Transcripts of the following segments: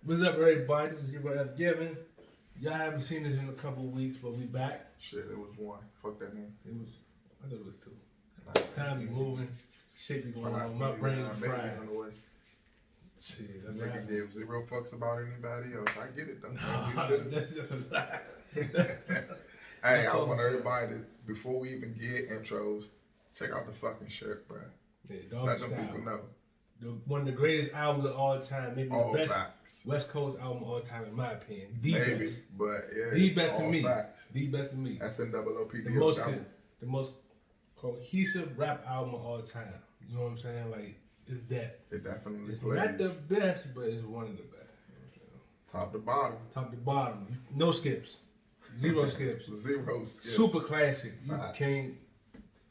What's up, everybody? This is your boy F. Given. Y'all haven't seen this in a couple of weeks, but we back. Shit, it was one. Fuck that name. I thought it was two. Time be moving. Shit be going on. My brain fried. Shit, that nigga give 0 fucks about anybody else. I get it though. That's just a lie. Hey, I want everybody to, before we even get intros, check out the fucking shirt, bro. Yeah, let them people know. One of the greatest albums of all time, maybe all the best facts. West Coast album of all time, in my opinion. The maybe, best. But yeah, the best to me. Facts. The best to me. That's NAACP. The most cohesive rap album of all time. You know what I'm saying? Like, it's that. It definitely it's plays. Not the best, but it's one of the best. You know what I'm saying? Top to bottom. Top to bottom. No skips. 0 skips. 0 skips. Super classic. You can't.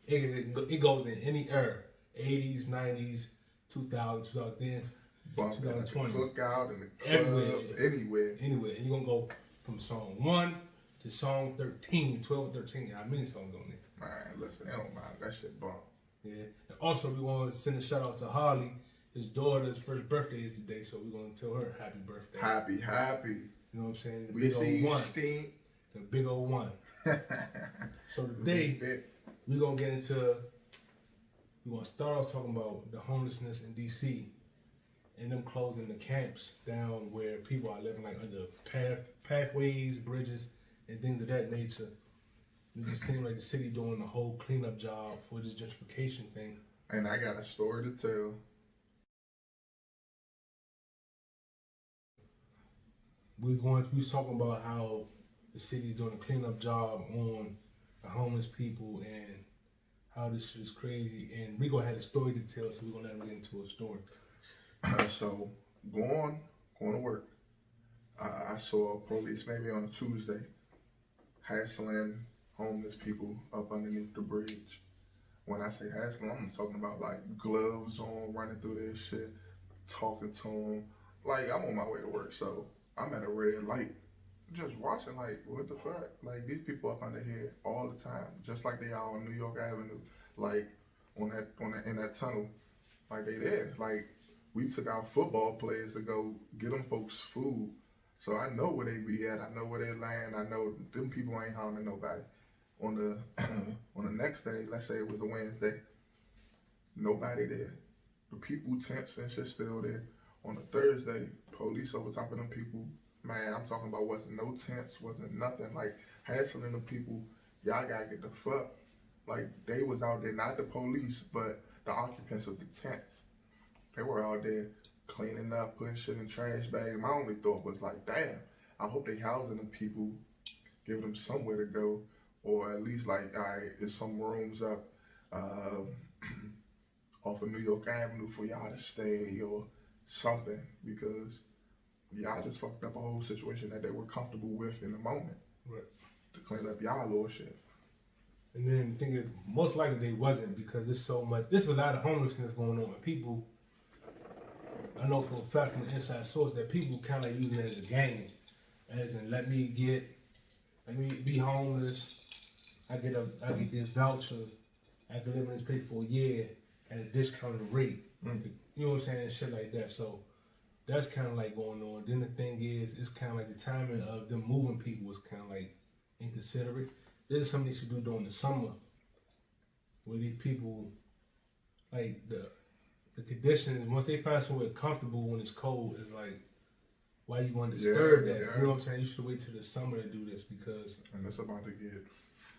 It goes in any era. 80s, 90s, 2000s, 2010s, 2020. Cookout in the club, anywhere. Anywhere. And you're going to go from song 1 to song 13, 12 or 13. How many songs on there? Man, listen, it don't matter. That shit bump. Yeah. And also, we want to send a shout out to Harley. His daughter's first birthday is today, so we're going to tell her happy birthday. Happy. You know what I'm saying? We see you stink. The big old one. So today, we're going to get into... We're going to start off talking about the homelessness in D.C. and them closing the camps down where people are living like under pathways, bridges, and things of that nature. It just seems like the city doing the whole cleanup job for this gentrification thing. And I got a story to tell. We was talking about how the city's doing a cleanup job on the homeless people and how this shit is crazy, and Rico had a story to tell, so we're gonna let him get into a story. So going to work, I saw police maybe on a Tuesday hassling homeless people up underneath the bridge. When I say hassling, I'm talking about like gloves on, running through this shit, talking to them. Like, I'm on my way to work, so I'm at a red light, just watching, like, what the fuck? Like, these people up under here all the time, just like they are on New York Avenue, like, in that tunnel, like they there. Like, we took our football players to go get them folks food, so I know where they be at. I know where they land. I know them people ain't harming nobody. On the on the next day, let's say it was a Wednesday, nobody there. The people tents and shit still there. On a Thursday, police over top of them people. Man, I'm talking about wasn't no tents, wasn't nothing. Like, hassling them people, y'all gotta get the fuck. Like, they was out there, not the police, but the occupants of the tents. They were out there cleaning up, putting shit in trash bags. My only thought was like, damn, I hope they housing them people, giving them somewhere to go, or at least like, all right, there's some rooms up off of New York Avenue for y'all to stay or something, because y'all just fucked up a whole situation that they were comfortable with in the moment. Right. To clean up y'all little shit. And then thinking most likely they wasn't, because there's so much, there's a lot of homelessness going on. And people, I know for a fact from the inside source that people kind of using it as a game. As in, let me be homeless. I get this voucher. I can live in this place for a year at a discounted rate. Mm-hmm. You know what I'm saying? Shit like that. So that's kind of like going on. Then the thing is, it's kind of like the timing of them moving people was kind of like inconsiderate. This is something they should do during the summer, where these people, like the conditions, once they find somewhere comfortable when it's cold, it's like, why you want to disturb that? Yeah. You know what I'm saying? You should wait till the summer to do this, because and it's about to get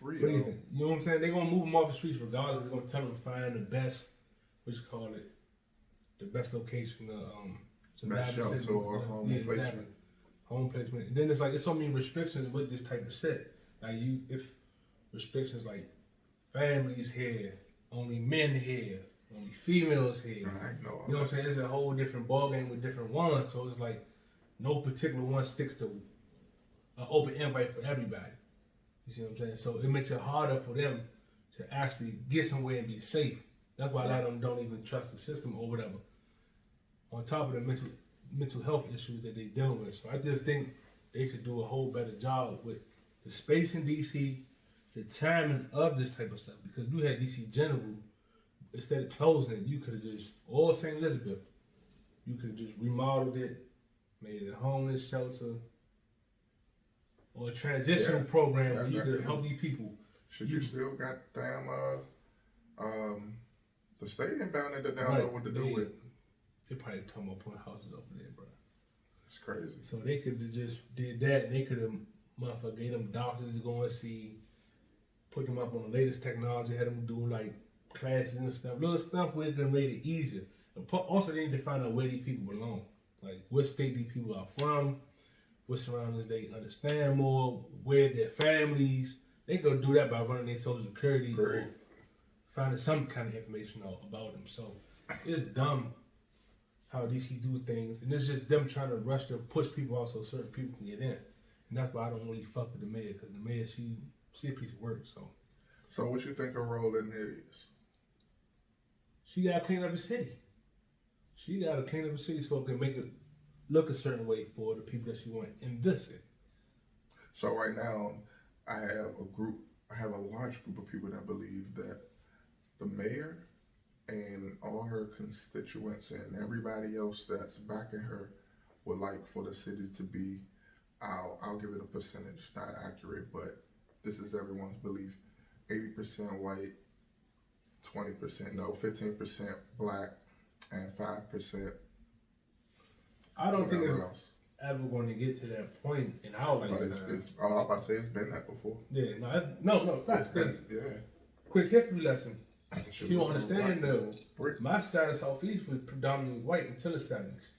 free. You know what I'm saying? They're gonna move them off the streets regardless. They're gonna tell them to find the best, what you call it, the best location to best shelter or home placement. Exactly. Home placement. And then it's like, there's so many restrictions with this type of shit. Like, if restrictions like families here, only men here, only females here. You know what I'm saying? It's a whole different ballgame with different ones. So it's like no particular one sticks to an open invite for everybody. You see what I'm saying? So it makes it harder for them to actually get somewhere and be safe. That's why a lot of them don't even trust the system or whatever. On top of the mental health issues that they're dealing with. So I just think they should do a whole better job with the space in DC, the timing of this type of stuff. Because you had DC General, instead of closing it, you could have just, or St. Elizabeth, you could have just remodeled it, made it a homeless shelter, or a transitional program where you could help these people. Shit, you still got damn the stadium down there that they don't know what to do with. They probably talking about putting houses over there, bro. It's crazy. So they could have just did that. They could have, motherfucker, gave them doctors to go and see, put them up on the latest technology, had them do like classes and stuff, little stuff where it could have made it easier. Also, they need to find out where these people belong, like what state these people are from, what surroundings they understand more, where their families. They could do that by running their social security or finding some kind of information out about them. So it's dumb how these people do things, and it's just them trying to rush to push people out so certain people can get in. And that's why I don't really fuck with the mayor, because the mayor, she a piece of work. So what you think her role in there is? She gotta clean up the city. She gotta clean up the city so it can make it look a certain way for the people that she want in this city. So right now, I have a large group of people that believe that the mayor and all her constituents and everybody else that's backing her would like for the city to be, I'll give it a percentage, not accurate, but this is everyone's belief, 80% white, 15% black, and 5%. I don't think it's ever going to get to that point in our lifetime. I was about to say it's been that before. Yeah, no, facts. Quick history lesson. If you understand my side of Southeast was predominantly white until the 70s.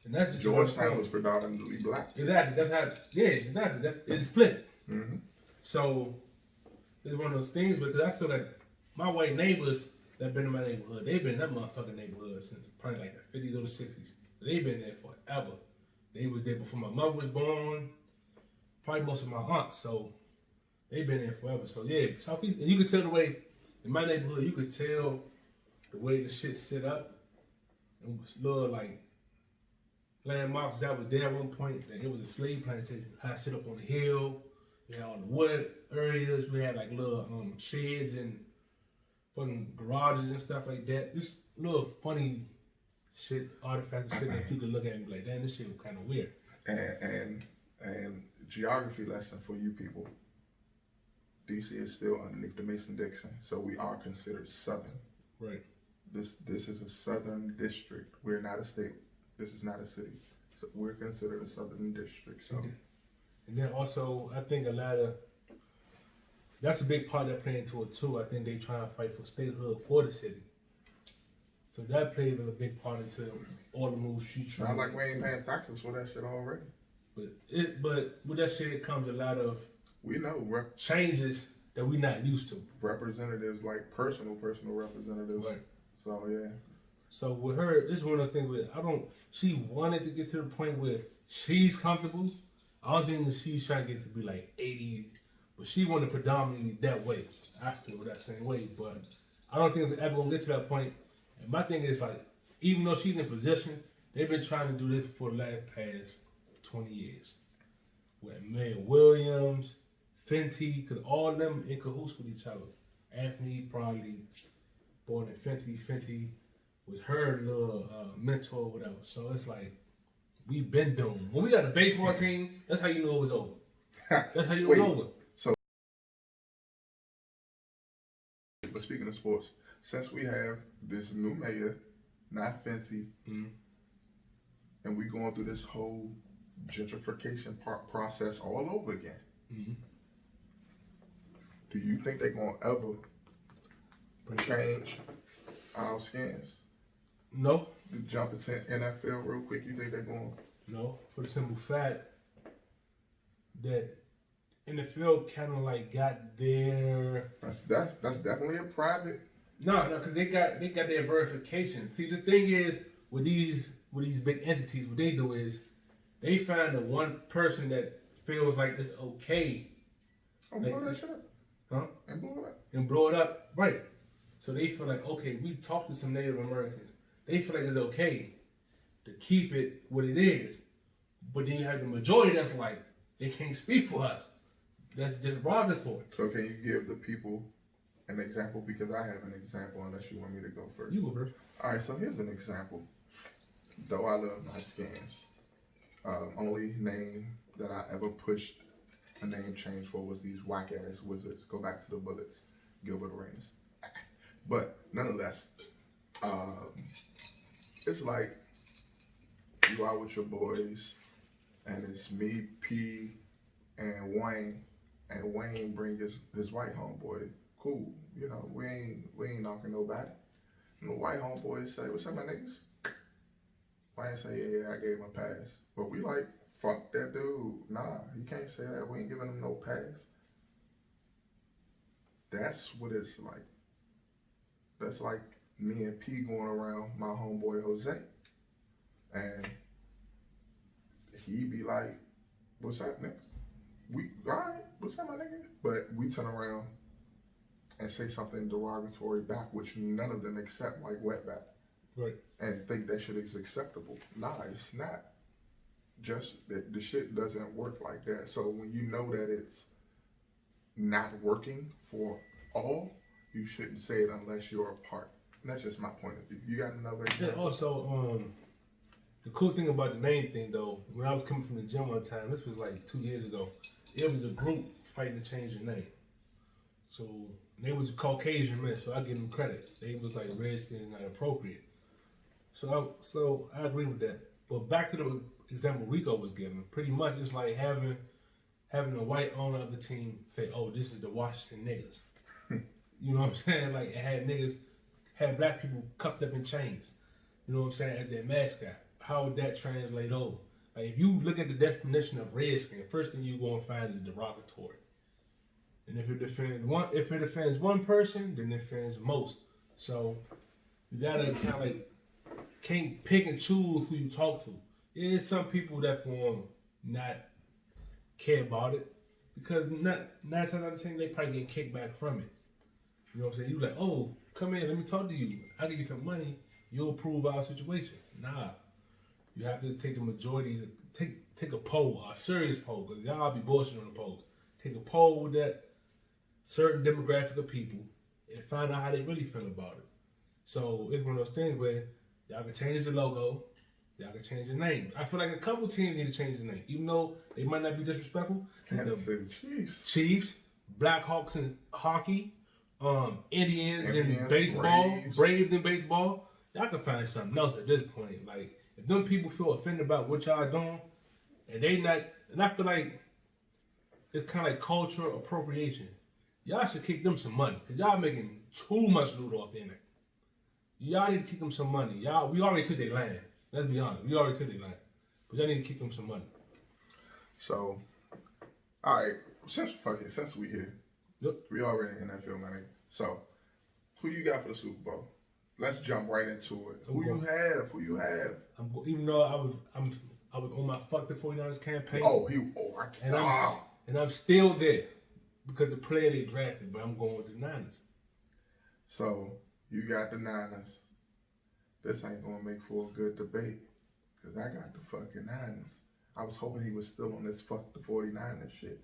And that's just Georgetown was predominantly black. Exactly. That's how, exactly. It's flipped. Mm-hmm. So it's one of those things because I feel like my white neighbors that been in my neighborhood, they've been in that motherfucking neighborhood since probably like the 50s or the 60s. They've been there forever. They was there before my mother was born. Probably most of my aunts. So they've been there forever. So yeah, Southeast, and you could tell the way in my neighborhood, you could tell the way the shit set up. It was little like landmarks that was there at one point. That it was a slave plantation. I sit up on the hill. We had all the wood areas. We had like little sheds and fucking garages and stuff like that. Just little funny shit, artifacts and shit that you could look at and be like, damn, this shit was kind of weird. And geography lesson for you people. DC is still underneath the Mason-Dixon, so we are considered southern. Right. This is a southern district. We're not a state. This is not a city. So we're considered a southern district. So. And then also, I think that's a big part that play into it too. I think they try to fight for statehood for the city. So that plays a big part into all the moves she tries. Not like we ain't paying taxes for that shit already. But with that shit comes a lot of changes that we're not used to. Representatives, like personal representatives. Right. So yeah. So with her, this is one of those things where she wanted to get to the point where she's comfortable. I don't think that she's trying to get to be like 80, but she wanted predominantly that way. I feel that same way, but I don't think we're ever gonna get to that point. And my thing is like, even though she's in position, they've been trying to do this for the past 20 years. With Mayor Williams, Fenty, because all of them in cahoots with each other. Anthony probably born in Fenty. Fenty was her little mentor or whatever. So it's like, we've been doing. When we got a baseball team, that's how you know it was over. That's how you know it was over. So, but speaking of sports, since we have this new mayor, not Fenty, and we going through this whole gentrification process all over again, do you think they're going to ever change our skins? No. To jump into NFL real quick, you think they're going to? No, for the simple fact that NFL kind of like got their... That's definitely a private... No, because they got their verification. See, the thing is, with these big entities, what they do is, they find the one person that feels like it's okay. Oh, blow that shit up. Huh? And blow it up. And blow it up, right. So they feel like, okay, we talked to some Native Americans. They feel like it's okay to keep it what it is. But then you have the majority that's like, they can't speak for us. That's just derogatory. So can you give the people an example? Because I have an example, unless you want me to go first. You go first. All right, so here's an example. Though I love my skins, Only name that I ever pushed a name change for was these whack ass Wizards. Go back to the Bullets, Gilbert Arenas. But nonetheless, it's like you out with your boys, and it's me, P, and Wayne. And Wayne bring his white homeboy. Cool, you know, we ain't knocking nobody. And the white homeboy say, "What's up, my niggas?" Wayne say, "Yeah, I gave him a pass." But we like, fuck that dude. Nah, you can't say that. We ain't giving him no pass. That's what it's like. That's like me and P going around my homeboy Jose. And he be like, "What's up, nigga? We, all right, what's up, my nigga?" But we turn around and say something derogatory back, which none of them accept, like wetback. Right. And think that shit is acceptable. Nah, it's not. Just that the shit doesn't work like that. So when you know that it's not working for all, you shouldn't say it unless you're a part. And that's just my point of view. You got another example? And also, the cool thing about the name thing though, when I was coming from the gym one time, this was like 2 years ago, it was a group fighting to change the name. So they was Caucasian men, so I give them credit. They was like Redskins, not appropriate. So I agree with that. But back to the example Rico was giving, pretty much it's like having a white owner of the team say, "Oh, this is the Washington niggas." You know what I'm saying? Like it had black people cuffed up in chains. You know what I'm saying, as their mascot. How would that translate over? Like if you look at the definition of redskin, first thing you're gonna find is derogatory. And if it defends one person, then it defends most. So you gotta kind of like can't pick and choose who you talk to. There's some people that will not care about it because nine times out of 10 they probably get kicked back from it. You know what I'm saying? You like, "Oh, come in, let me talk to you. I'll give you some money. You'll approve our situation." Nah, you have to take the majority. Take a poll, a serious poll, because y'all be bullshitting on the polls. Take a poll with that certain demographic of people and find out how they really feel about it. So it's one of those things where y'all can change the logo, y'all can change the name. I feel like a couple teams need to change the name, even though they might not be disrespectful. Kansas City Chiefs. Chiefs, Blackhawks in hockey, Indians in baseball, Braves in baseball. Y'all can find something else at this point. Like, if them people feel offended about what y'all doing, and they not, and I feel like it's kind of like cultural appropriation. Y'all should kick them some money, because y'all making too much loot off the internet. Y'all need to kick them some money. We already took their land. Let's be honest. We already took their land. But y'all need to kick them some money. So, all right, since we here, yep. We already in that film, man. So, who you got for the Super Bowl? Let's jump right into it. Who you have? Even though I was on my fuck the 49ers campaign. And I'm still there because the player they drafted, but I'm going with the Niners. So, you got the Niners. This ain't gonna make for a good debate because I got the fucking Niners. I was hoping he was still on this fuck the 49ers shit.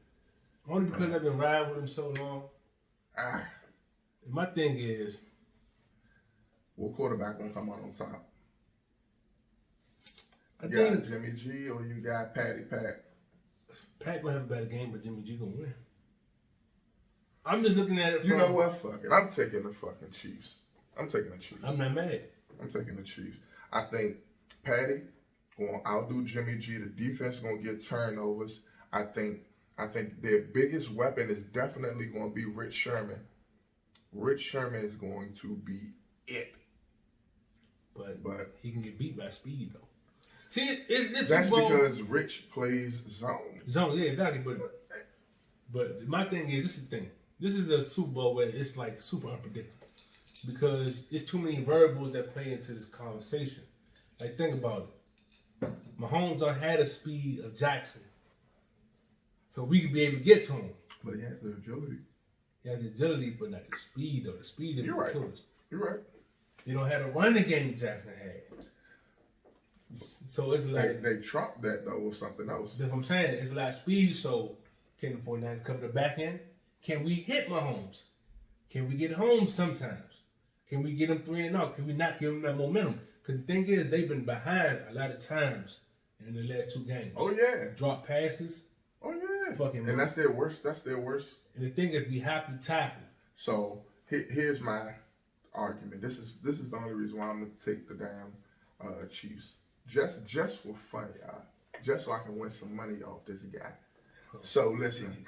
Only because I've been riding with him so long. And my thing is, what quarterback gonna come out on top? You got Jimmy G or you got Patty Pat? Pat gonna have a better game, but Jimmy G gonna win. I'm just looking at it from... You know what? Fuck it. I'm taking the fucking Chiefs. I'm taking the Chiefs. I'm not mad. I'm taking the Chiefs. I think Patty gonna outdo Jimmy G. The defense gonna get turnovers. I think their biggest weapon is definitely gonna be Rich Sherman. Rich Sherman is going to be it. But he can get beat by speed though. See, that's because Rich plays zone. Zone, yeah, exactly. But my thing is, this is the thing. This is a Super Bowl where it's like super unpredictable because it's too many variables that play into this conversation. Like, think about it. Mahomes had a speed of Jackson, so we could be able to get to him. But he has the agility. He has the agility, but not the speed though. The speed is the killers. You're right. You don't have the running game Jackson had. So it's like... They trumped that, though, with something else. That's what I'm saying. It's a lot of speed, so can the 49ers cover the back end? Can we hit Mahomes? Can we get home sometimes? Can we get him 3 and out? Can we not give him that momentum? Because the thing is, they've been behind a lot of times in the last 2 games. Oh yeah. Drop passes. Oh yeah. Fucking and that's their worst. That's their worst. And the thing is, we have to tackle. So here's my argument. This is the only reason why I'm gonna take the damn Chiefs. Just for fun, y'all. Just so I can win some money off this guy. So listen,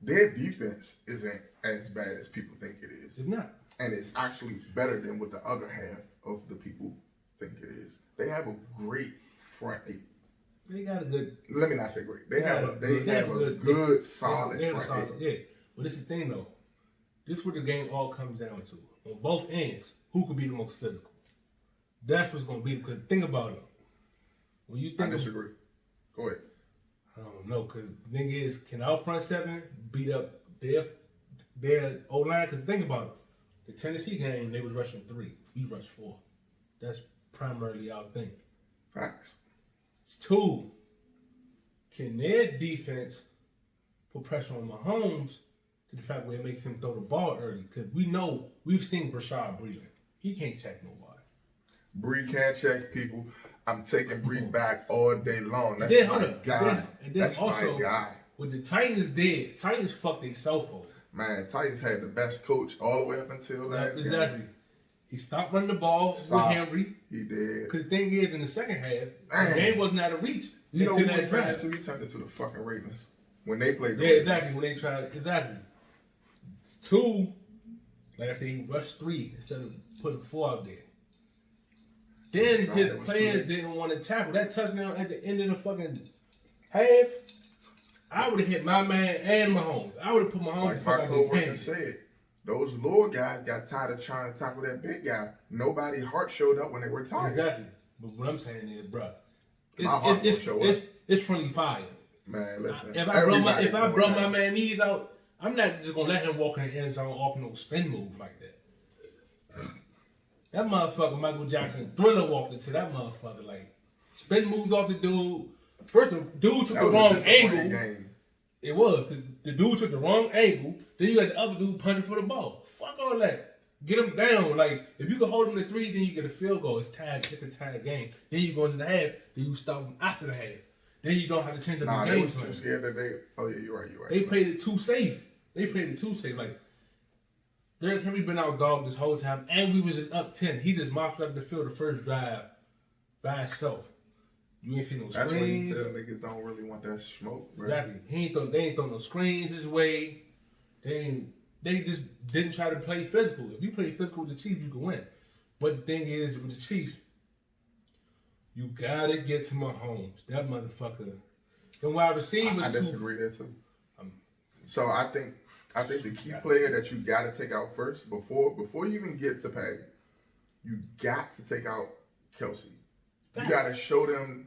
their defense isn't as bad as people think it is. It's not. And it's actually better than what the other half of the people think it is. They have a great front eight. They got a good. Let me not say great. They have a good solid front eight. Yeah. But this is the thing though. This is what the game all comes down to. On both ends, who could be the most physical? That's what's going to be. Because think about it. When you think I disagree. Go ahead. I don't know. Because the thing is, can our front seven beat up their O-line? Because think about it. The Tennessee game, they was rushing 3. We rushed 4. That's primarily our thing. Facts. 2, can their defense put pressure on Mahomes to the fact where it makes him throw the ball early? Because we've seen Brashad breathing. He can't check nobody. Bree can't check people. I'm taking Bree back all day long. That's my guy. That's my guy. With the Titans dead, Titans fucked themselves over. Man, Titans had the best coach all the way up until last Exactly. game. He stopped running the ball with Henry. He did. Because the thing is, in the second half, the game wasn't out of reach. You know who they turned into? He turned into the fucking Ravens. When they played the Ravens. Exactly. When they tried. Exactly. 2, like I said, he rushed 3 instead of putting 4 out there. Then his players didn't want to tackle. That touchdown at the end of the fucking half, I would have hit my man and Mahomes. I would have put Mahomes like my coworker said, those little guys got tired of trying to tackle that big guy. Nobody heart showed up when they were tired. Exactly. But what I'm saying is, bro, it's friendly fire. Man, listen. If I blow my man knees out, I'm not just gonna let him walk in the end zone off no spin move like that. That motherfucker Michael Jackson Thriller walked into that motherfucker like spin moves off the dude. First, the dude took the wrong angle. Game. It was. The dude took the wrong angle. Then you got the other dude punching for the ball. Fuck all that. Get him down. Like, if you can hold him to 3, then you get a field goal. It's tied. It's a tied game. Then you go into the half. Then you stop him after the half. Then you don't have to change up the game. They was too scared that they. Oh yeah, you're right. They played it too safe. Like, Derrick Henry been out dog this whole time, and we was just up 10. He just mopped up the field the first drive by himself. You ain't seen no screens. That's when you tell niggas don't really want that smoke, bro. Exactly. They ain't throw no screens his way. They just didn't try to play physical. If you play physical with the Chiefs, you can win. But the thing is, with the Chiefs, you gotta get to Mahomes. That motherfucker. The wide receivers. I disagree there too. So I think the key player that you gotta take out first before you even get to Patty, you got to take out Kelsey. You gotta show them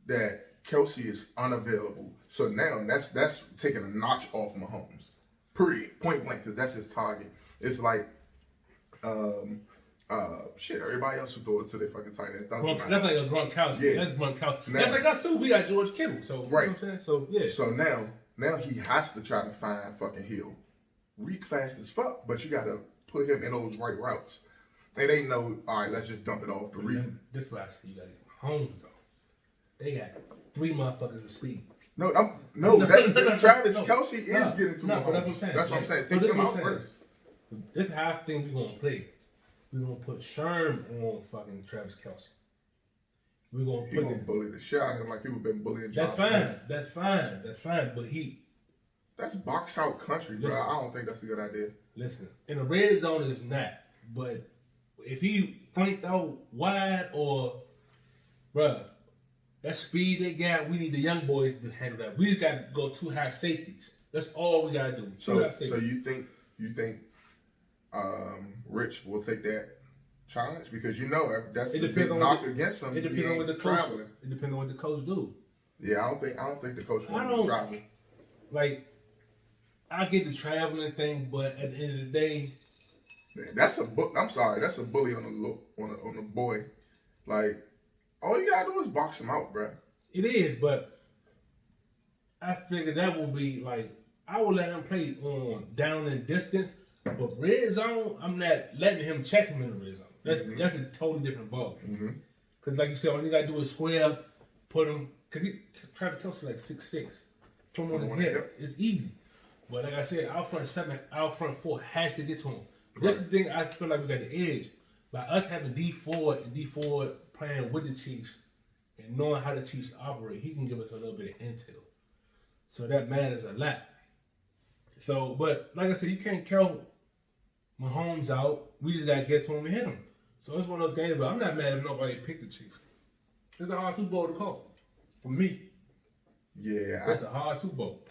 that Kelsey is unavailable. So now that's taking a notch off Mahomes. Period. Point blank, because that's his target. It's like everybody else who throw it to their fucking tight end. That's like a Gronkowski. Yeah. That's Gronkowski. That's like us too. We got George Kittle. So right. You know what I'm saying? So yeah. So now he has to try to find fucking Hill. Reek fast as fuck, but you gotta put him in those right routes. It ain't no, all right, let's just dump it off to Reek. This is what I see. You gotta get Mahomes though. They got 3 motherfuckers with speed. Travis Kelsey is getting to Mahomes. That's what I'm saying. Take him out first. This is how I think we're gonna play. We're gonna put Sherm on fucking Travis Kelsey. We're gonna put him bully the shit out of him like people been bullying. That's fine. That's fine. But that's box out country, bro. I don't think that's a good idea. Listen, in the red zone is not, but if he flanked out wide or, bruh, that speed they got, we need the young boys to handle that. We just got to go 2 high safeties. That's all we got to do. So you think Rich will take that challenge? Because you know that's the big knock against him. It depends on what the coach. It depends on what the coach do. Yeah, I don't think the coach wants to travel. Like, I get the traveling thing, but at the end of the day, I'm sorry, that's a bully on the boy. Like, all you gotta do is box him out, bro. It is, but I figure that will be like, I will let him play on down and distance, but red zone, I'm not letting him check him in the red zone. That's a totally different ball. Because like you said, all you gotta do is square up put him, because Travis Kelce like 6'6". Put him on his head. It's easy. But like I said, out front four has to get to him. This is the thing I feel like we got the edge. By us having D Ford playing with the Chiefs and knowing how the Chiefs operate, he can give us a little bit of intel. So that matters a lot. So, but like I said, you can't count Mahomes out. We just gotta get to him and hit him. So it's one of those games, but I'm not mad if nobody picked the Chiefs. It's a hard Super Bowl to call. For me. Yeah. That's a hard Super Bowl.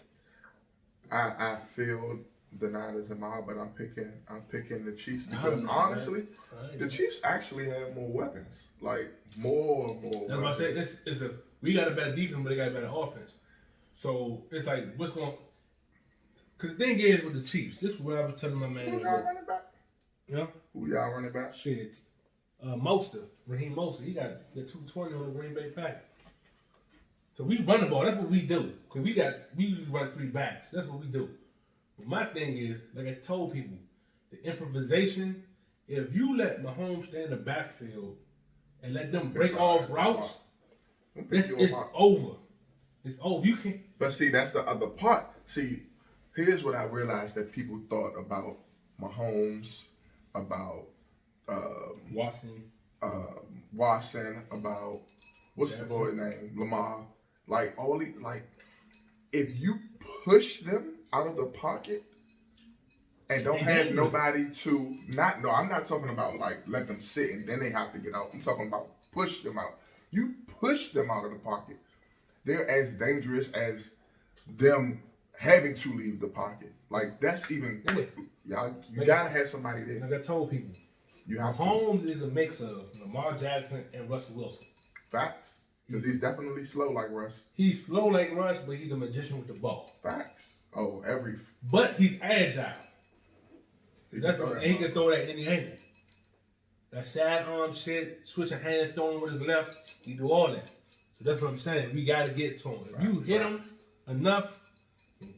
I feel the Niners in my heart, but I'm picking the Chiefs because honestly, the Chiefs actually have more weapons. Like more That's what I'm saying. We got a better defense, but they got a better offense. So it's like, what's going? Because the thing is with the Chiefs, this is what I was telling my man. Who y'all running back? Yeah. Who y'all running back? Shit. Raheem Mostert. He got the 220 on the Green Bay Packers. So we run the ball. That's what we do. Because we usually run 3 backs. That's what we do. But my thing is, like I told people, the improvisation. If you let Mahomes stay in the backfield and let them break off routes, it's over. It's over. You can't. But see, that's the other part. See, here's what I realized that people thought about Mahomes, about Watson, about what's the boy name? Lamar. Like if you push them out of the pocket and don't have nobody to I'm not talking about like let them sit and then they have to get out. I'm talking about push them out. You push them out of the pocket. They're as dangerous as them having to leave the pocket. Like that's even y'all. You gotta have somebody there. Like I told people, Mahomes is a mix of Lamar Jackson and Russell Wilson. Facts. Because he's definitely slow like Russ. He's slow like Russ, but he's a magician with the ball. Facts. Oh, But he's agile. He can throw that any angle. That side arm shit, switching hands, throwing with his left, he do all that. So that's what I'm saying. We got to get to him. If you hit him enough,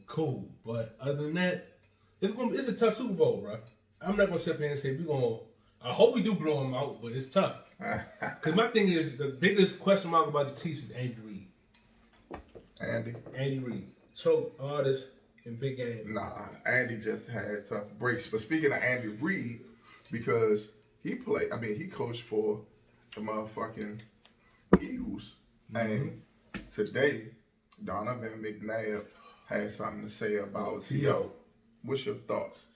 cool. But other than that, it's a tough Super Bowl, bro. I'm not going to sit here and say I hope we do blow him out, but it's tough. Because my thing is, the biggest question mark about the Chiefs is Andy Reid. Andy Reid. Choke artist in big games. Nah, Andy just had tough breaks. But speaking of Andy Reid, because he coached for the motherfucking Eagles. Mm-hmm. And today, Donovan McNabb had something to say about T.O. What's your thoughts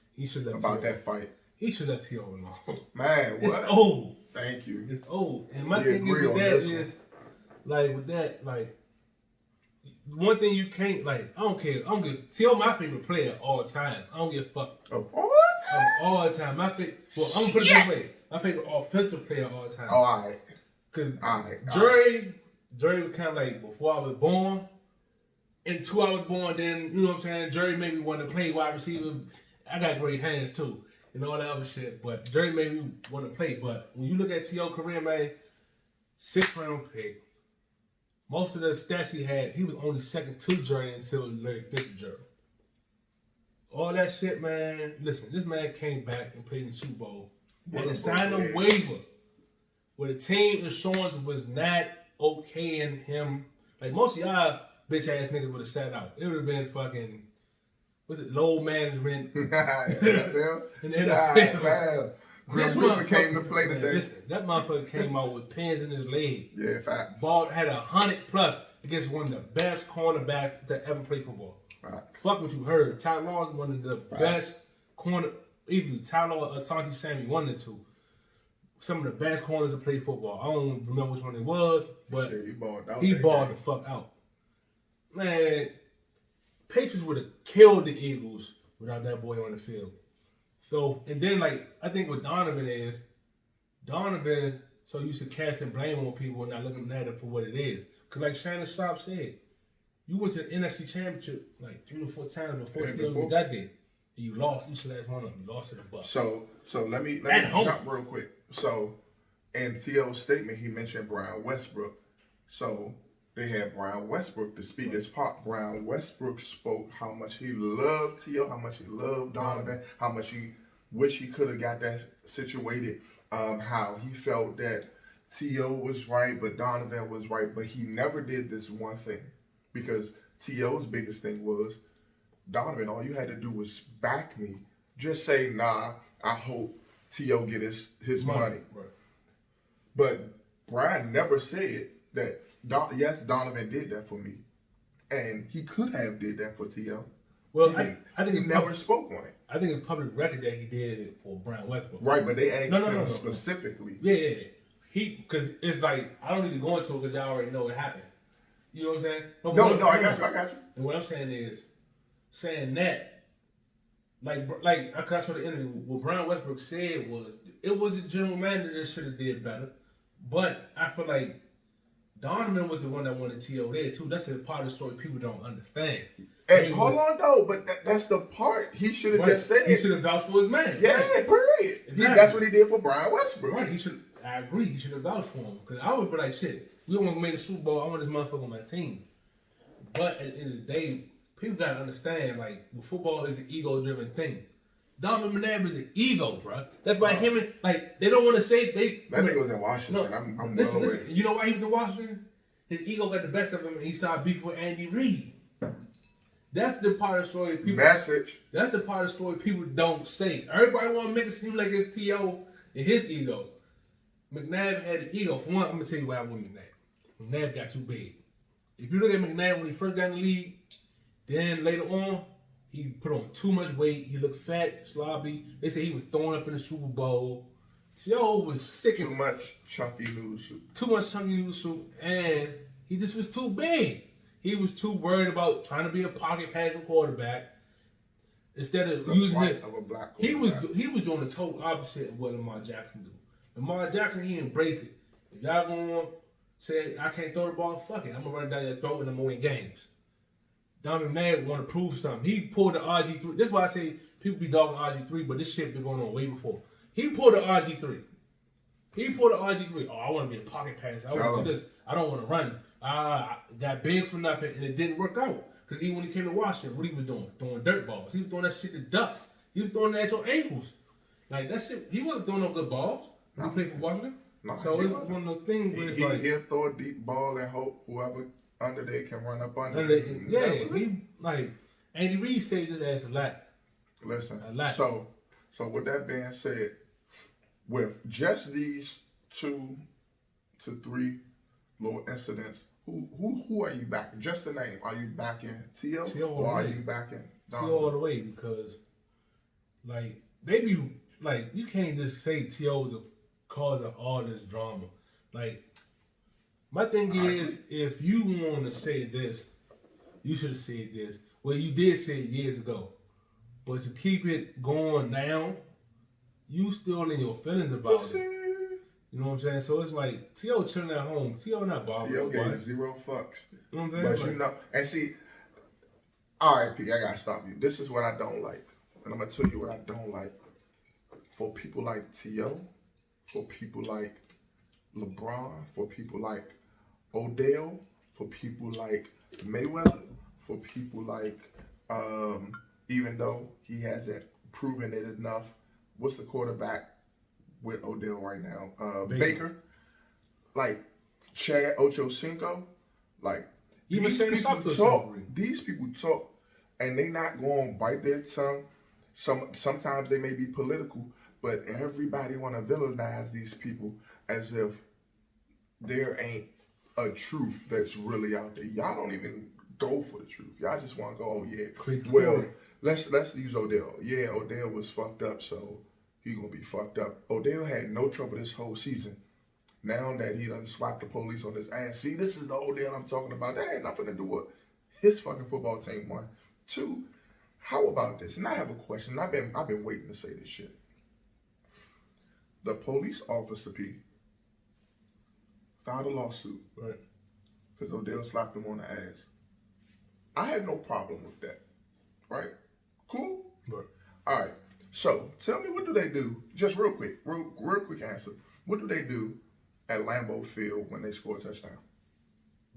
about that fight? He should let T.O. alone. Man, what? It's old. Thank you. It's old. And my thing is with that, one thing you can't, I don't care. T.O. my favorite player all the time. I don't give a fuck. Of all time? All the time. I'm going to put it this way. My favorite offensive player all the time. Oh, all right. Because Jerry was kind of like before I was born. Until I was born, then, you know what I'm saying? Jerry made me want to play wide receiver. I got great hands, too. And all that other shit. But Jerry made me want to play. But when you look at T.O. career, man, 6th round pick. Most of the stats he had, he was only second to Jerry until Larry Fitzgerald. All that shit, man. Listen, this man came back and played in the Super Bowl. And signed a waiver. Where the team insurance was not okay in him. Like most of y'all bitch ass niggas would have sat out. It would have been fucking, low management in the NFL. This Reaper came to play today. Listen, that motherfucker came out with pins in his leg. Yeah, facts. Ball had 100+ against one of the best cornerbacks to ever play football. Facts. Fuck what you heard. Ty Law is one of the best corner. Either Ty Law or Asante Sammy, one of the two. Some of the best corners to play football. I don't remember which one it was, but he balled the fuck out. Man, Patriots would have killed the Eagles without that boy on the field. So, and then I think what Donovan so used to casting blame on people and not looking at it for what it is. Because like Shannon Sharp said, you went to the NFC Championship 3 or 4 times before you got there. And you lost each last one of them. You lost to the Bucs. So let me jump real quick. So, in T.O.'s statement, he mentioned Brian Westbrook. So, they had Brian Westbrook to speak as part. Brian Westbrook spoke how much he loved T.O., how much he loved Donovan, how much he wish he could have got that situated, how he felt that T.O. was right, but Donovan was right, but he never did this one thing. Because T.O.'s biggest thing was, Donovan, all you had to do was back me. Just say, nah, I hope T.O. get his money. Right. But Brian never said that, yes, Donovan did that for me. And he could have did that for T.O. Well, I think he never spoke on it. I think it's public record that he did it for Brian Westbrook. Right, but they asked him specifically. Yeah. Because it's like, I don't need to go into it because y'all already know what happened. You know what I'm saying? No, I got you. And what I'm saying is, saying that, like I saw the interview, what Brian Westbrook said was, it was a general manager that should have did better. But I feel like Donovan was the one that wanted T.O. there too. That's a part of the story people don't understand. Hey, hold on though, but that's the part he should have just said. He should have vouched for his man. Yeah, right? period. Exactly. That's what he did for Brian Westbrook. Right, he should. I agree. He should have vouched for him because I would be like, shit. We want to make the Super Bowl. I want this motherfucker on my team. But at the end of the day, people gotta understand, like, football is an ego-driven thing. Donovan McNabb is an ego, bro. That's why him and, like, they don't want to say they. That nigga was in Washington. No, I'm listen. You know why he was in Washington? His ego got the best of him, and he started beefing with Andy Reid. That's the part of the story people. Message. That's the part of the story people don't say. Everybody want to make it seem like it's T.O. and his ego. McNabb had an ego. For one, I'm gonna tell you what happened with McNabb. McNabb got too big. If you look at McNabb when he first got in the league, then later on, he put on too much weight. He looked fat, sloppy. They said he was throwing up in the Super Bowl. T.O. was sick. Too much chunky noodle soup. Too much chunky noodle soup, and he just was too big. He was too worried about trying to be a pocket passing quarterback instead of using his. Of a black he was doing the total opposite of what Lamar Jackson do. Lamar Jackson, he embraced it. If y'all gonna say I can't throw the ball, fuck it. I'm gonna run down your throat and I'm gonna win games. Donovan McNabb want to prove something. He pulled the RG3. That's why I say people be dogging RG3, but this shit been going on way before. He pulled the RG3. Oh, I want to be a pocket passer. I want to do this. I don't want to run. I got big for nothing, and it didn't work out. Because even when he came to Washington, what he was doing? Throwing dirt balls. He was throwing that shit to ducks. He was throwing it at your ankles. Like, that shit, he wasn't throwing no good balls when he played for Washington. No, so it's one of those things where it's like... He'll throw a deep ball and hope whoever under there can run up under he, like, Andy Reid saved his ass a lot. Listen, a lot. So with that being said, with just these 2 to 3 little incidents, who are you backing? Just the name. Are you backing T.O. or are you backing Donovan? T.O. all the way because, like, they be, like, you can't just say T.O. is the cause of all this drama. Like, my thing is, if you want to say this, you should have said this. Well, you did say it years ago. But to keep it going now, you still in your feelings about it. You know what I'm saying? So it's like, T.O. chilling at home. T.O. not bothering. T.O. gave 0 fucks. You know what I'm saying? But you know, and see, all right, P, I gotta stop you. This is what I don't like. And I'm gonna tell you what I don't like. For people like T.O., for people like LeBron, for people like Odell, for people like Mayweather, for people like, even though he hasn't proven it enough, what's the quarterback with Odell right now? Baker. Like Chad Ochocinco. Like these people talk and they not going to bite their tongue. Sometimes they may be political, but everybody want to villainize these people as if there ain't a truth that's really out there. Y'all don't even go for the truth. Y'all just want to go, oh yeah. Well, let's use Odell. Yeah, Odell was fucked up, so he gonna be fucked up. Odell had no trouble this whole season. Now that he done slapped the police on his ass. See, this is the Odell I'm talking about. That had nothing to do with his fucking football team. 1. 2, how about this? And I have a question. I've been waiting to say this shit. The police officer P filed a lawsuit. Right. Because Odell slapped him on the ass. I had no problem with that. Right? Cool? Right. All right. So, tell me, what do they do? Just real quick answer. What do they do at Lambeau Field when they score a touchdown?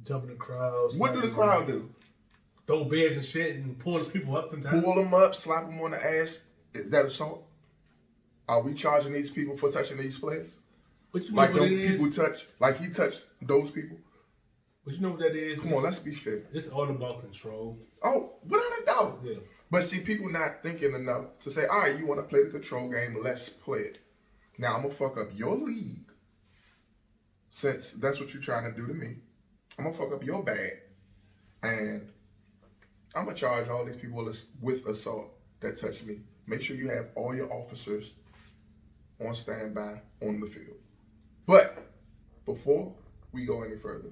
Jump in the crowd. What do the crowd do? Throw beers and shit and pull the people up sometimes. Pull them up, slap them on the ass. Is that assault? Are we charging these people for touching these players? But you know Like what them it is? people touch, like he touched those people. But you know what that is? Come on, let's be fair. It's all about control. Oh, without a doubt. Yeah. But see, people not thinking enough to say, all right, you want to play the control game, let's play it. Now, I'm going to fuck up your league, since that's what you're trying to do to me. I'm going to fuck up your bag, and I'm going to charge all these people with assault that touch me. Make sure you have all your officers on standby on the field. But before we go any further,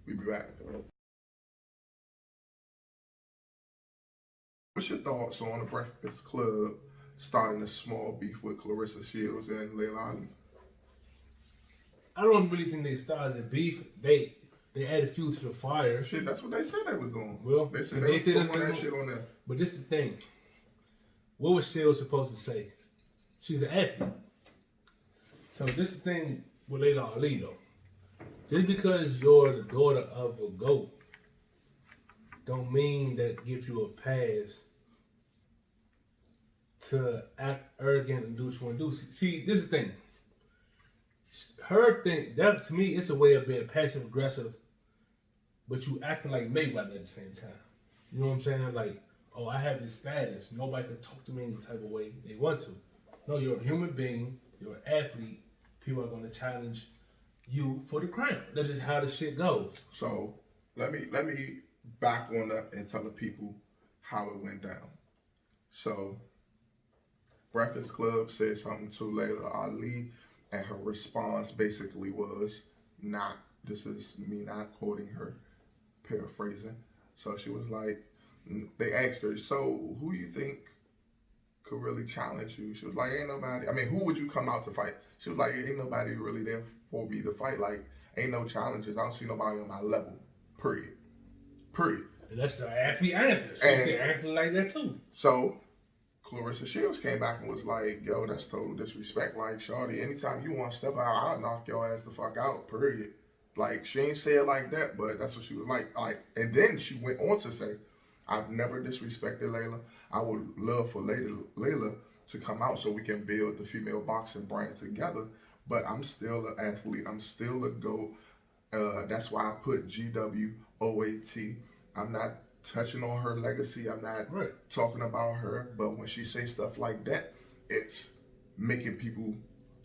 we'll be back. What's your thoughts on the Breakfast Club starting a small beef with Clarrissa Shields and Laya Ali? I don't really think they started the beef. They added fuel to the fire. Shit, that's what they said they was doing. Well, they said they was putting that shit on there. But this is the thing. What was Shields supposed to say? She's an athlete. So this is the thing with Laya Ali though. Just because you're the daughter of a GOAT don't mean that it gives you a pass to act arrogant and do what you want to do. See, this is the thing. Her thing, that to me, it's a way of being passive aggressive, but you acting like Mayweather at the same time. You know what I'm saying? Like, oh, I have this status. Nobody can talk to me any type of way they want to. No, you're a human being. You're an athlete. People are going to challenge you for the crown. That's just how the shit goes. So let me back on up and tell the people how it went down. So Breakfast Club said something to Laya Ali, and her response basically was not. This is me not quoting her, paraphrasing. So she was like, they asked her, so who you think could really challenge you? She was like, ain't nobody. I mean, who would you come out to fight? She was like, ain't nobody really there for me to fight. Like, ain't no challenges. I don't see nobody on my level. Period. And that's the athlete answer. She's acting like that too. So Clarrissa Shields came back and was like, yo, that's total disrespect. Like, shawty, anytime you want to step out, I'll knock your ass the fuck out, period. Like, she ain't say it like that, but that's what she was like. And then she went on to say, I've never disrespected Layla. I would love for Layla to come out so we can build the female boxing brand together. But I'm still an athlete. I'm still a GOAT. That's why I put GWOAT. I'm not touching on her legacy. I'm not talking about her. But when she say stuff like that, it's making people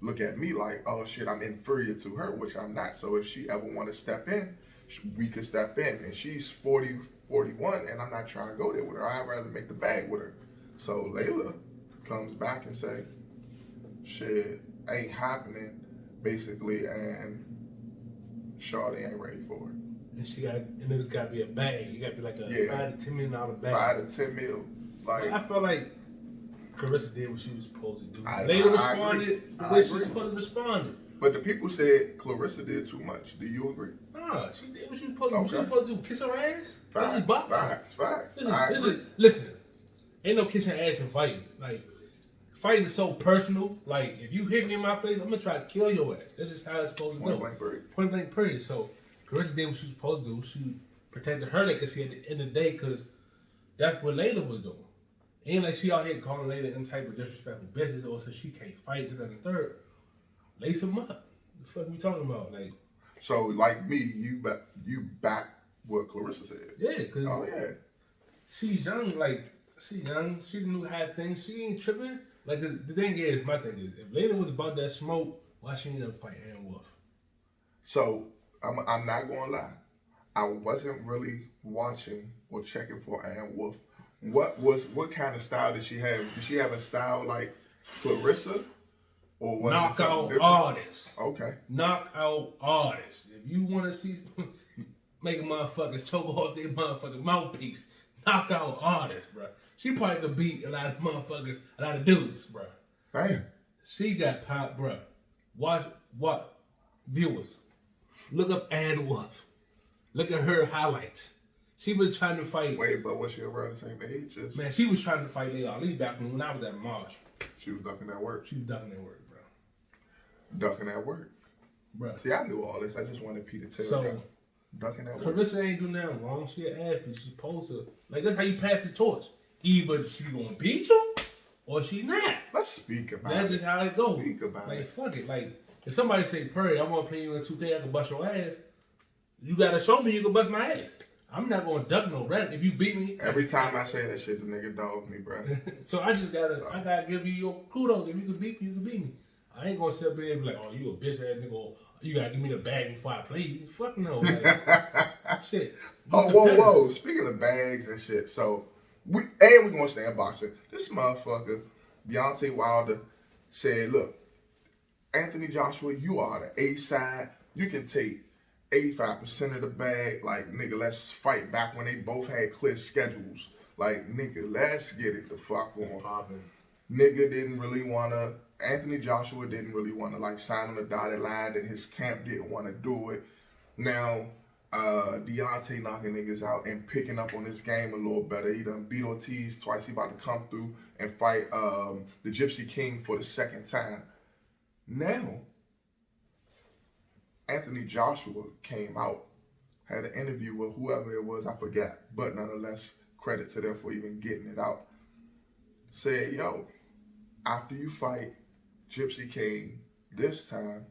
look at me like, oh shit, I'm inferior to her, which I'm not. So if she ever want to step in, we could step in. And she's 40, 41, and I'm not trying to go there with her. I'd rather make the bag with her. So Layla comes back and say, shit, ain't happening, basically, and shawty ain't ready for it. And it's got to be a bag. You got to be like a $5 to $10 million bag. $5 to $10 million. Like, I felt like Clarrissa did what she was supposed to do. Layla responded the way she was supposed to respond. But the people said Clarrissa did too much. Do you agree? Nah, she did what she was supposed to do. What she was supposed to do? Kiss her ass? Facts. This is boxing. Facts. Listen, ain't no kissing ass and fighting. Like, fighting is so personal. Like, if you hit me in my face, I'm gonna try to kill your ass. That's just how it's supposed to go. Point blank period. So Clarrissa did what she was supposed to do. She protected her legacy at the end of the day, because that's what Layla was doing. Ain't like she out here calling Layla any type of disrespectful business or so she can't fight this and the third. Lace them up. The fuck we talking about? Like, so like me, you back what Clarrissa said. Yeah, cause she's young. Like, she's young. She knew how things. She ain't tripping. Like, the thing is, my thing is, if Layla was about that smoke, why she ain't never fight Aaron Wolf? So I'm not gonna lie, I wasn't really watching or checking for Aaron Wolf. What kind of style did she have? Did she have a style like Clarrissa? Or was knockout artist. Okay. Knockout artist. If you want to see making motherfuckers choke off their motherfucking mouthpiece, knockout artist, bro. She probably could beat a lot of motherfuckers, a lot of dudes, bro. Damn. She got pop, bro. Watch what? Viewers, look up Ann Wolf. Look at her highlights. She was trying to fight. Wait, but was she around the same age? Man, she was trying to fight Laya Ali back when I was at March. She was ducking that work. She was ducking that work, bro. Ducking that work. Bro. See, I knew all this. I just wanted Peter to tell you. Ducking that work. Clarrissa ain't doing nothing wrong. She an athlete. She's supposed to. Like, that's how you pass the torch. Either she gonna beat you or she not. Let's speak about it. That's just how it goes. Speak about it. Like, fuck it. Like, If somebody say, Perry, I want to play you in 2K, I can bust your ass. You got to show me you can bust my ass. I'm not going to duck no rap. If you beat me. Every time I say that shit, the nigga dog me, bro. So I just got to, I got to give you your kudos. If you can beat me, you can beat me. I ain't going to sit up there and be like, oh, you a bitch ass nigga. Or, you got to give me the bag before I play you. Fuck no. Like, shit. Oh, whoa. Speaking of bags and shit, so we going to stay in boxing. This motherfucker, Deontay Wilder, said, look, Anthony Joshua, you are the A side. You can take 85% of the bag. Like, nigga, let's fight back when they both had clear schedules. Like, nigga, let's get it the fuck on. Nigga didn't really want to, Anthony Joshua didn't really want to, like, sign him a dotted line, and his camp didn't want to do it. Now, Deontay knocking niggas out and picking up on this game a little better. He done beat Ortiz twice. He about to come through and fight the Gypsy King for the second time. Now, Anthony Joshua came out, had an interview with whoever it was, I forgot, but nonetheless, credit to them for even getting it out. Said, yo, after you fight Gypsy King this time,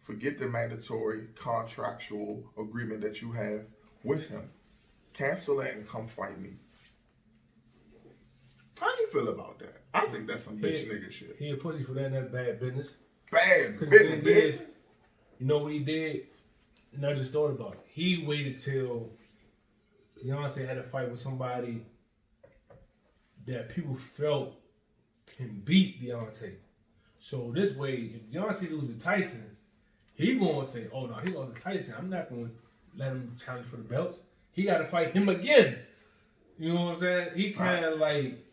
forget the mandatory contractual agreement that you have with him. Cancel it and come fight me. How you feel about that? I think that's some bitch nigga shit. He a pussy for that, and that's bad business. Bad business. You know what he did? And I just thought about it. He waited till Deontay had a fight with somebody that people felt can beat Deontay. So this way, if Deontay loses to Tyson, he gonna say, "Oh no, he lost to Tyson. I'm not gonna let him challenge for the belts. He got to fight him again." You know what I'm saying? He kind of like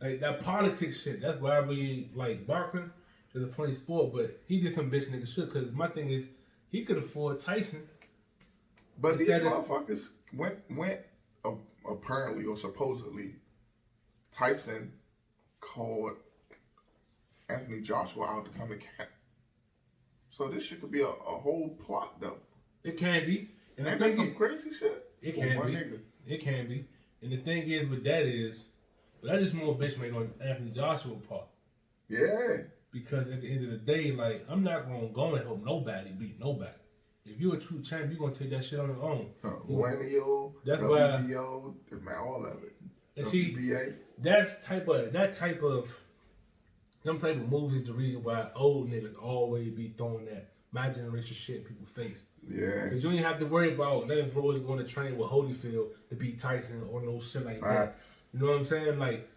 that politics shit. That's why I really like boxing. It's a funny sport, but he did some bitch nigga shit. Because my thing is, he could afford Tyson. But these motherfuckers went apparently or supposedly, Tyson called Anthony Joshua out to come to camp. So this shit could be a whole plot, though. It can be. And that's some crazy shit. It can be. Nigga. It can be. And the thing is with that is, but that's just more bitch made on Anthony Joshua part. Yeah. Because at the end of the day, like, I'm not going to go and help nobody beat nobody. If you're a true champ, you're going to take that shit on your own. Lineal, that's WBO, man, all of it. And see, that type of moves is the reason why old niggas always be throwing that my generation shit in people's face. Yeah. Because you don't even have to worry about Lennox Rose going to train with Holyfield to beat Tyson or no shit like that. You know what I'm saying? Like,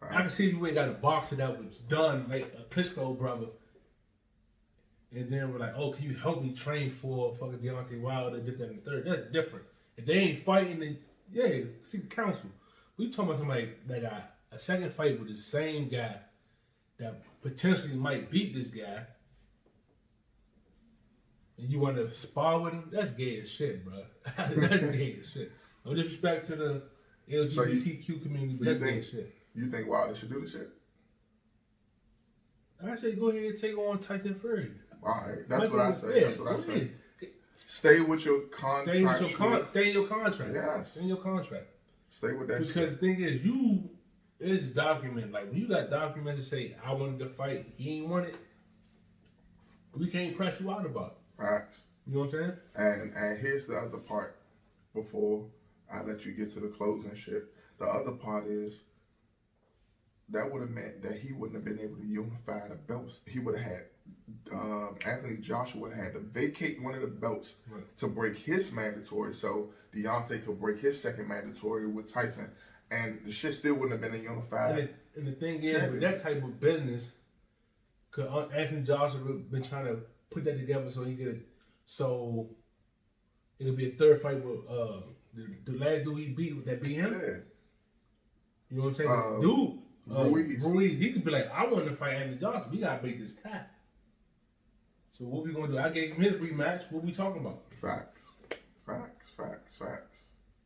I can see if you ain't got a boxer that was done, like a Klitschko brother. And then we're like, oh, can you help me train for fucking Deontay Wilder, this, that, and the third? That's different. If they ain't fighting, then, yeah, seek counsel. We talking about somebody that got a second fight with the same guy that potentially might beat this guy, and you want to spar with him? That's gay as shit, bro. That's gay as shit. No disrespect to the LGBTQ community, but that's gay as shit. You think Wilder should do the shit? I say go ahead and take on Tyson Fury. All right, that's what I say. That's what I say. Stay with your contract. Stay in your contract. Yes. Stay in your contract. Stay with that shit. Because the thing is, it's documented. Like, when you got documents to say, I wanted to fight, he ain't want it, we can't press you out about it. Facts. You know what I'm saying? And here's the other part before I let you get to the closing shit. The other part is, that would have meant that he wouldn't have been able to unify the belts. He would have had, Anthony Joshua would have had to vacate one of the belts to break his mandatory, so Deontay could break his second mandatory with Tyson, and the shit still wouldn't have been a unified. And the thing is, with that type of business, cause Anthony Joshua been trying to put that together so he could, so it'll be a third fight with the last dude he beat that beat him. Yeah. You know what I'm saying? Ruiz, he could be like, I want to fight Anthony Johnson. We gotta beat this cat. So what we gonna do? I gave him his rematch. What we talking about? Facts.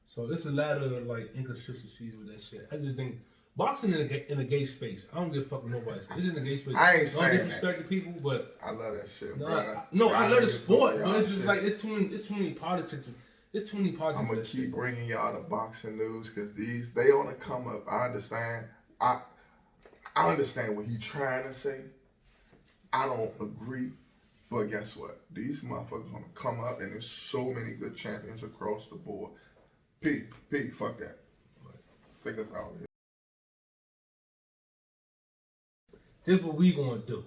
So it's a lot of like inconsistencies with that shit. I just think boxing in a gay space. I don't give a fuck what nobody says. It's in a gay space. I ain't saying don't disrespect the people, but I love that shit, no, bro. I love the sport, but it's just like it's too many politics. It's too many politics. I'm gonna keep bringing y'all the boxing news because they on the come up. I understand. I understand what he's trying to say. I don't agree. But guess what? These motherfuckers gonna come up, and there's so many good champions across the board. P, fuck that. Take us out here. This is what we gonna do.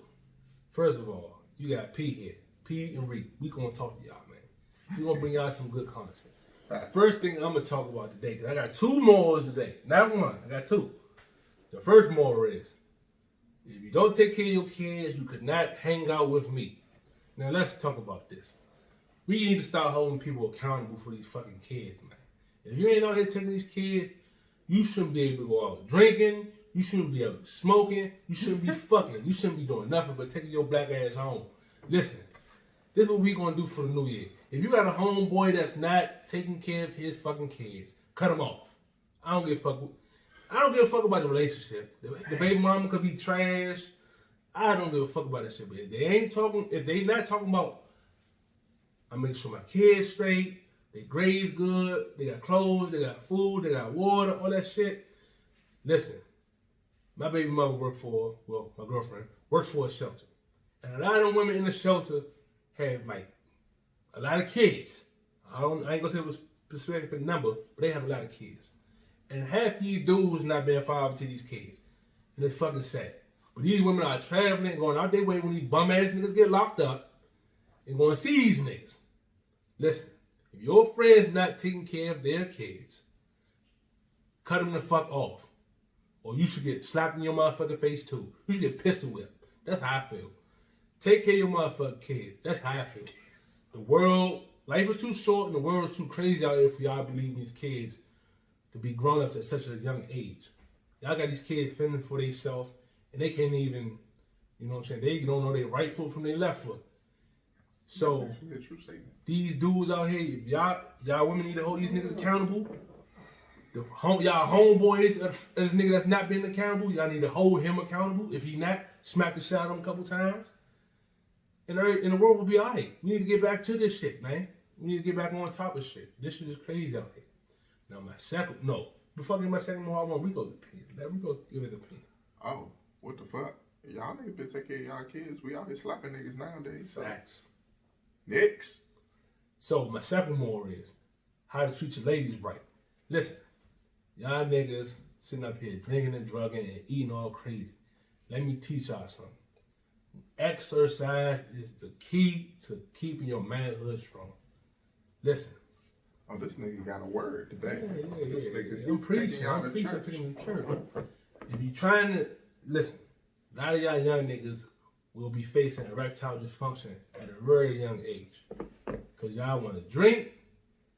First of all, you got P here. P and Reek. We gonna talk to y'all, man. We gonna bring y'all some good content. First thing I'm gonna talk about today, because I got two morals today. Not one, I got two. The first moral is, if you don't take care of your kids, you could not hang out with me. Now let's talk about this. We need to start holding people accountable for these fucking kids, man. If you ain't out here taking these kids, you shouldn't be able to go out drinking, you shouldn't be able to smoking, you shouldn't be fucking, you shouldn't be doing nothing but taking your black ass home. Listen, this is what we gonna do for the new year. If you got a homeboy that's not taking care of his fucking kids, cut him off. I don't give a fuck about the relationship. The baby mama could be trash. I don't give a fuck about that shit. But if they not talking about, I make sure my kids straight, their grades good, they got clothes, they got food, they got water, all that shit. Listen, my baby mama my girlfriend works for a shelter. And a lot of them women in the shelter have like a lot of kids. I ain't gonna say a specific number, but they have a lot of kids. And half these dudes not being fathered to these kids. And it's fucking sad. But these women are traveling, going out their way when these bum ass niggas get locked up and going to see these niggas. Listen, if your friend's not taking care of their kids, cut them the fuck off. Or you should get slapped in your motherfucking face too. You should get pistol whipped. That's how I feel. Take care of your motherfucking kids. That's how I feel. The world, life is too short and the world is too crazy out here for y'all to believe these kids to be grown-ups at such a young age. Y'all got these kids fending for themselves. And they can't even, you know what I'm saying? They don't know their right foot from their left foot. So these dudes out here, if y'all women need to hold these niggas accountable. Y'all homeboys, this nigga that's not being accountable, y'all need to hold him accountable. If he not, smack the shit out of him a couple times. And the world will be alright. We need to get back to this shit, man. We need to get back on top of shit. This shit is crazy out here. Now before I get my second one, I want Rico's opinion. Let Rico give it an opinion. Oh. What the fuck? Y'all niggas been take care of y'all kids. We out here slapping niggas nowadays. So. Facts. Next. So my second moral is how to treat your ladies right. Listen, y'all niggas sitting up here drinking and drugging and eating all crazy. Let me teach y'all something. Exercise is the key to keeping your manhood strong. Listen. Oh, this nigga got a word today. This nigga, I'm preaching. I'm preaching to church. If you trying to listen, a lot of y'all young niggas will be facing erectile dysfunction at a very young age. Because y'all want to drink,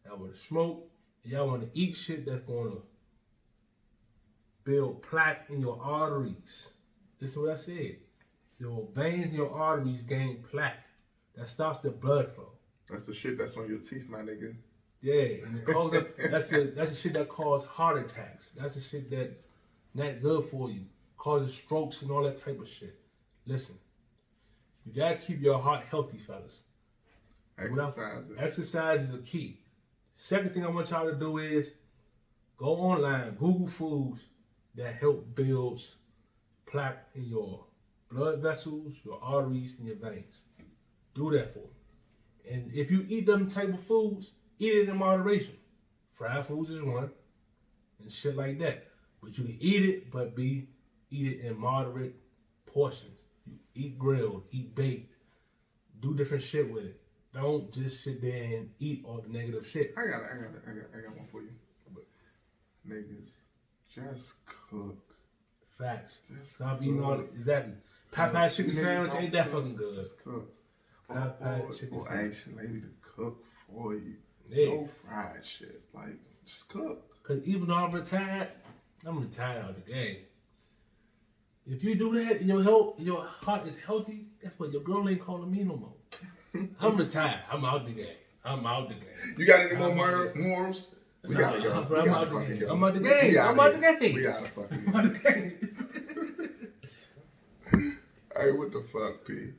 y'all want to smoke, y'all want to eat shit that's going to build plaque in your arteries. This is what I said. Your veins in your arteries gain plaque. That stops the blood flow. That's the shit that's on your teeth, my nigga. Yeah, and that's the shit that causes heart attacks. That's the shit that's not good for you. Causes strokes and all that type of shit. Listen, you gotta keep your heart healthy, fellas. Exercise is a key. Second thing I want y'all to do is go online, Google foods that help build plaque in your blood vessels, your arteries, and your veins. Do that for me. And if you eat them type of foods, eat it in moderation. Fried foods is one, and shit like that. But you can eat it, but eat it in moderate portions. You eat grilled, eat baked, do different shit with it. Don't just sit there and eat all the negative shit. I got one for you. But niggas, just cook. Facts. Stop eating all exactly. Popeye chicken sandwich ain't that fucking good. Just cook. Popeye chicken sandwich. Ask your lady to cook for you. Yeah. No fried shit. Like, just cook. Cause even though I'm retired out of the game. If you do that and your heart is healthy, guess what? Your girl ain't calling me no more. I'm retired. I'm out the game. You got any more morals? We gotta go. I'm out the game. I'm out the game. We gotta fucking I'm out the game. Hey, what the fuck, P?